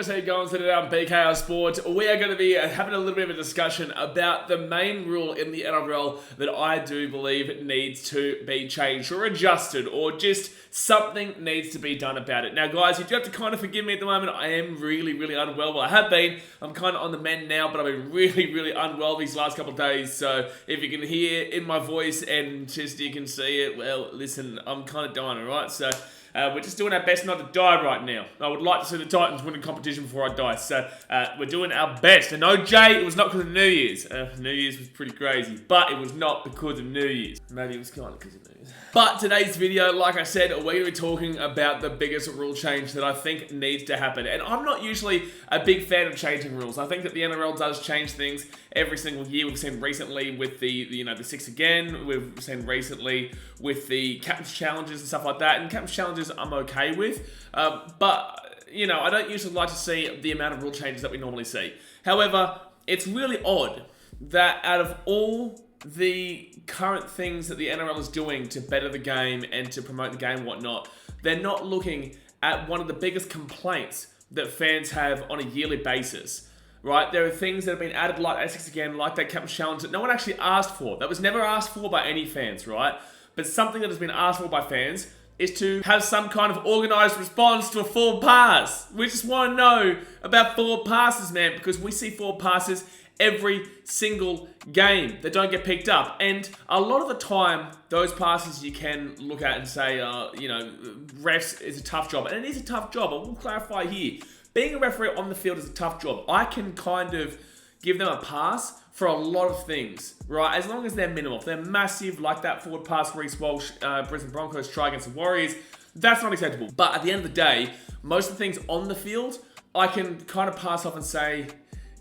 guys, how you going today on BKRsport? We are going to be having a little bit of a discussion about the main rule in the NRL that I do believe needs to be changed or adjusted, or just something needs to be done about it. Now guys, you do have to kind of forgive me at the moment. I am really unwell. Well, I have been. I'm kind of on the mend now, but I've been really unwell these last couple of days. So if you can hear in my voice and just you can see it, well, listen, I'm kind of dying, alright? So we're just doing our best not to die right now. I would like to see the Titans win a competition before I die. So we're doing our best. And no, Jay, it was not because of New Year's. New Year's was pretty crazy, but it was not because of New Year's. Maybe it was kind of because of New Year's. But today's video, like I said, we're going to be talking about the biggest rule change that I think needs to happen. And I'm not usually a big fan of changing rules. I think that the NRL does change things every single year. We've seen recently with the six again. We've seen recently with the captain's challenges and stuff like that. And captain's challenges I'm okay with, but I don't usually like to see the amount of rule changes that we normally see. However, it's really odd that out of all the current things that the NRL is doing to better the game and to promote the game and whatnot, they're not looking at one of the biggest complaints that fans have on a yearly basis. Right? There are things that have been added like that six again, like that captain's challenge that no one actually asked for. That was never asked for by any fans, right? But something that has been asked for by fans is to have some kind of organised response to a forward pass. We just want to know about forward passes, man, because we see forward passes every single game that don't get picked up. And a lot of the time, those passes you can look at and say, refs is a tough job. And it is a tough job. I will clarify here. Being a referee on the field is a tough job. I can kind of give them a pass for a lot of things, right? As long as they're minimal. If they're massive, like that forward pass Reece Walsh, Brisbane Broncos try against the Warriors, that's not acceptable. But at the end of the day, most of the things on the field, I can kind of pass off and say,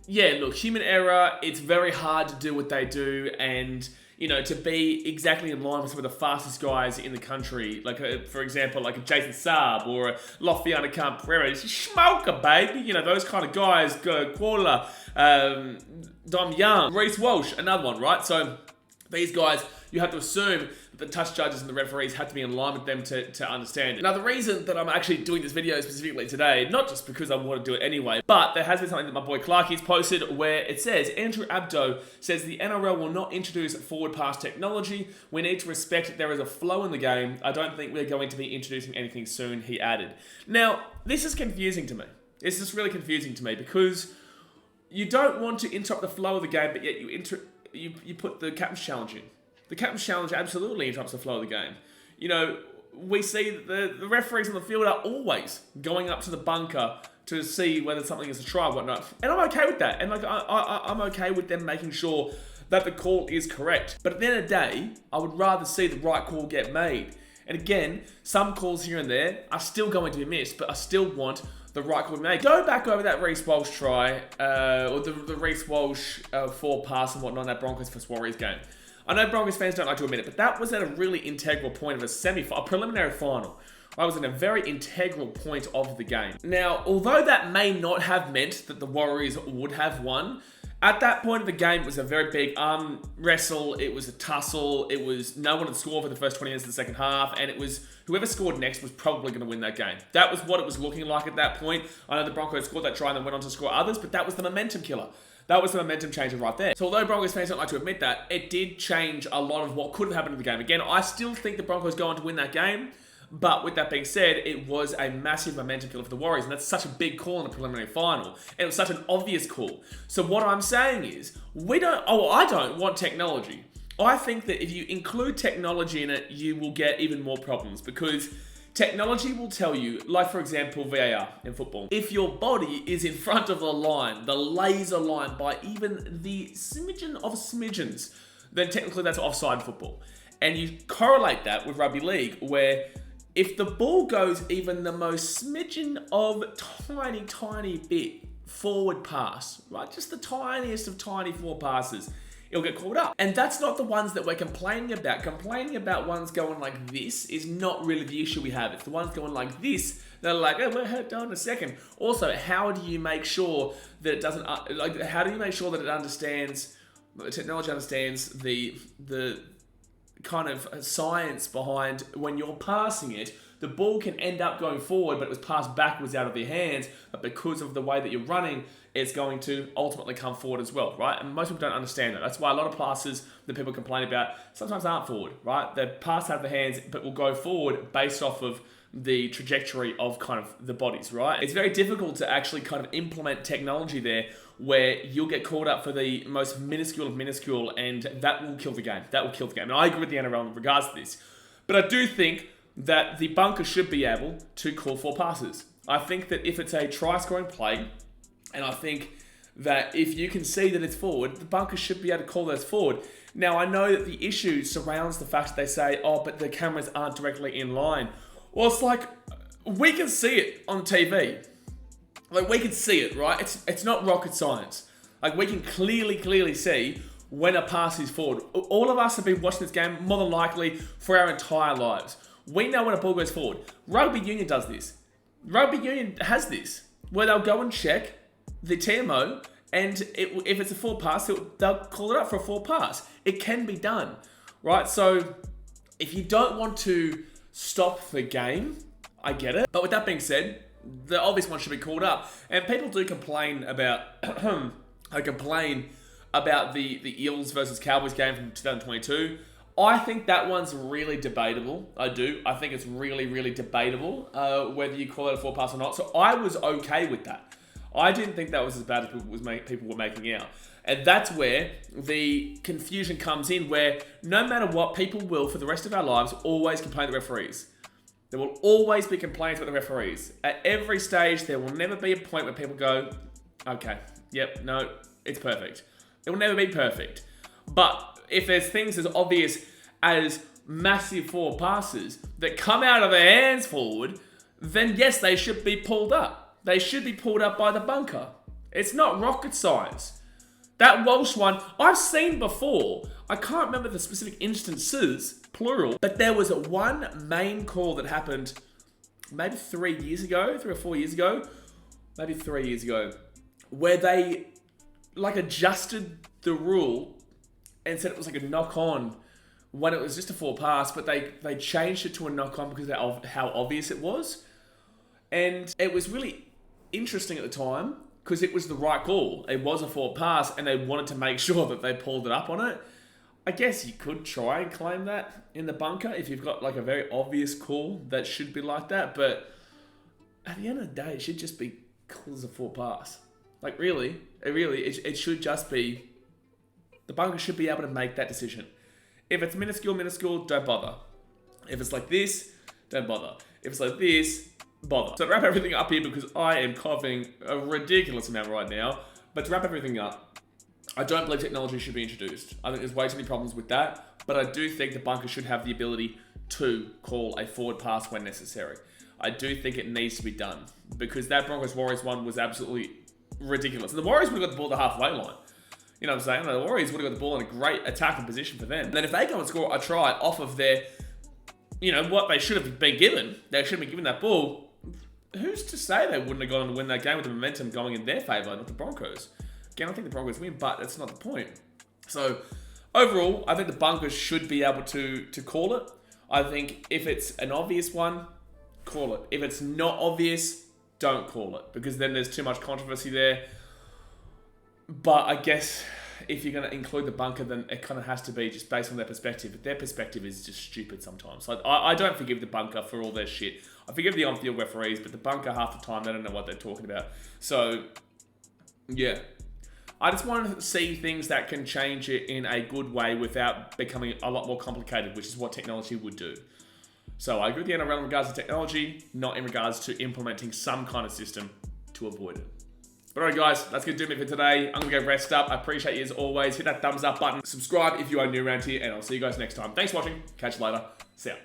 yeah, look, human error, it's very hard to do what they do, and to be exactly in line with some of the fastest guys in the country, like for example, like a Jason Saab or a Lofiana Khan-Pereira, it's a smoker, baby. Those kind of guys, Koala, Dom Young, Reece Walsh, another one, right? So these guys, you have to assume that the touch judges and the referees have to be in line with them to understand it. Now, the reason that I'm actually doing this video specifically today, not just because I want to do it anyway, but there has been something that my boy Clarky's posted where it says, Andrew Abdo says the NRL will not introduce forward pass technology. We need to respect there is a flow in the game. I don't think we're going to be introducing anything soon, he added. Now, this is confusing to me. This is really confusing to me because you don't want to interrupt the flow of the game, but yet you put the captain's challenge in. The captain's challenge absolutely interrupts the flow of the game. We see that the referees on the field are always going up to the bunker to see whether something is a try or whatnot. And I'm okay with that. And I'm okay with them making sure that the call is correct. But at the end of the day, I would rather see the right call get made. And again, some calls here and there are still going to be missed, but I still want the right call to be made. Go back over that Reece Walsh try, or the Reece Walsh forward pass and whatnot in that Broncos vs Warriors game. I know Broncos fans don't like to admit it, but that was at a really integral point of a preliminary final. I was in a very integral point of the game. Now, although that may not have meant that the Warriors would have won, at that point of the game, it was a very big arm wrestle. It was a tussle. It was no one had scored for the first 20 minutes of the second half, and it was whoever scored next was probably going to win that game. That was what it was looking like at that point. I know the Broncos scored that try and then went on to score others, but that was the momentum killer. That was the momentum changer right there. So although Broncos fans don't like to admit that, it did change a lot of what could have happened in the game. Again, I still think the Broncos go on to win that game, but with that being said, it was a massive momentum killer for the Warriors, and that's such a big call in a preliminary final, and it was such an obvious call. So what I'm saying is, I don't want technology. I think that if you include technology in it, you will get even more problems, because technology will tell you, like for example, VAR in football. If your body is in front of the line, the laser line by even the smidgen of smidgens, then technically that's offside in football. And you correlate that with rugby league, where if the ball goes even the most smidgen of tiny bit forward pass, right? Just the tiniest of tiny forward passes, it'll get called up. And that's not the ones that we're complaining about. Complaining about ones going like this is not really the issue we have. It's the ones going like this that are like, oh, we're hurt down in a second. Also, how do you make sure that it doesn't, how do you make sure that it understands, the technology understands the kind of science behind when you're passing it the ball can end up going forward, but it was passed backwards out of your hands, but because of the way that you're running, it's going to ultimately come forward as well, right? And most people don't understand that. That's why a lot of passes that people complain about sometimes aren't forward, right? They're passed out of the hands, but will go forward based off of the trajectory of kind of the bodies, right? It's very difficult to actually kind of implement technology there where you'll get called up for the most minuscule of minuscule, and that will kill the game. That will kill the game. And I agree with the NRL in regards to this. But I do think that the bunker should be able to call for passes. I think that if it's a try-scoring play, and I think that if you can see that it's forward, the bunker should be able to call those forward. Now, I know that the issue surrounds the fact that they say, oh, but the cameras aren't directly in line. Well, it's like, we can see it on TV. Like, we can see it, right? It's not rocket science. Like, we can clearly see when a pass is forward. All of us have been watching this game more than likely for our entire lives. We know when a ball goes forward. Rugby Union does this. Rugby Union has this, where they'll go and check the TMO, and if it's a forward pass, they'll call it up for a forward pass. It can be done, right? So if you don't want to stop the game, I get it. But with that being said, the obvious one should be called up. And people do complain about the Eels versus Cowboys game from 2022. I think that one's really debatable. I do. I think it's really debatable whether you call it a forward pass or not. So I was okay with that. I didn't think that was as bad as people were making out. And that's where the confusion comes in, where no matter what, people will, for the rest of our lives, always complain to referees. There will always be complaints about the referees. At every stage, there will never be a point where people go, okay, yep, no, it's perfect. It will never be perfect. But if there's things as obvious as massive forward passes that come out of their hands forward, then yes, they should be pulled up. They should be pulled up by the bunker. It's not rocket science. That Walsh one, I've seen before. I can't remember the specific instances, plural, but there was one main call that happened maybe 3 or 4 years ago, maybe 3 years ago, where they like adjusted the rule and said it was like a knock-on when it was just a forward pass, but they changed it to a knock-on because of how obvious it was. And it was really interesting at the time because it was the right call. It was a forward pass, and they wanted to make sure that they pulled it up on it. I guess you could try and claim that in the bunker if you've got like a very obvious call that should be like that. But at the end of the day, it should just be cool as a forward pass. Like really, it should just be, the bunker should be able to make that decision. If it's minuscule, don't bother. If it's like this, don't bother. If it's like this, bother. So to wrap everything up here, because I am coughing a ridiculous amount right now, but to wrap everything up, I don't believe technology should be introduced. I think there's way too many problems with that, but I do think the bunker should have the ability to call a forward pass when necessary. I do think it needs to be done, because that Broncos-Warriors one was absolutely ridiculous. And the Warriors would have got the ball at the halfway line. You know what I'm saying? The Warriors would have got the ball in a great attacking position for them. And then if they go and score a try off of their, what they should have been given, they should have been given that ball, who's to say they wouldn't have gone on to win that game with the momentum going in their favour, not the Broncos? Again, I think the Broncos win, but that's not the point. So, overall, I think the bunkers should be able to call it. I think if it's an obvious one, call it. If it's not obvious, don't call it, because then there's too much controversy there. But I guess if you're going to include the bunker, then it kind of has to be just based on their perspective. But their perspective is just stupid sometimes. Like, I don't forgive the bunker for all their shit. I forgive the on-field referees, but the bunker, half the time, they don't know what they're talking about. So, yeah. I just want to see things that can change it in a good way without becoming a lot more complicated, which is what technology would do. So I agree with the NRL in regards to technology, not in regards to implementing some kind of system to avoid it. But alright guys, that's going to do me for today. I'm going to go rest up. I appreciate you as always. Hit that thumbs up button. Subscribe if you are new around here, and I'll see you guys next time. Thanks for watching. Catch you later. See ya.